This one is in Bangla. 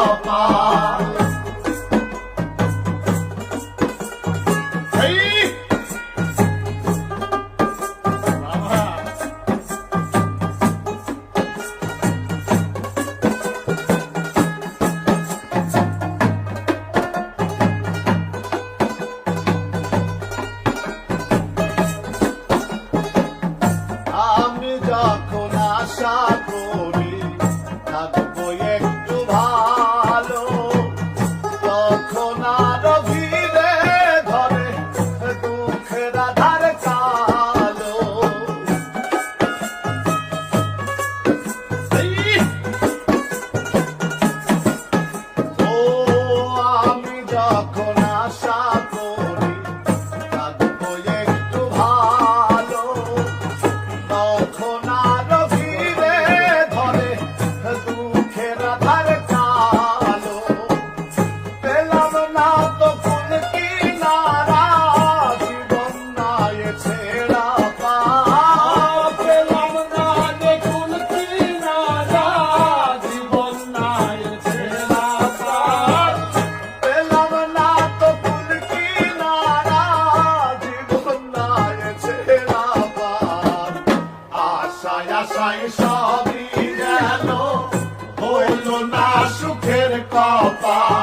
কপাল। আমি যখন আশা করি থাকবো একটু ভালো, তখন আরো ভিড়ে ধরে দুঃখের আধার কালো। ও আমি যখন আশা করি থাকবো একটু ভালো, তখন আরো ভিড়ে ধরে দুঃখের আধার কালো। পেলাম না তো কোন কিনারা, জীবন নাই ছেড়া পার। পেলাম না যে কোন কিনারা, জীবন নাই ছেড়া পার। পেলাম না তো কোন কিনারা, জীবন নাই ছেড়া পার। আশায় আশায় সবই গেল, হইল না সুখের কপাল।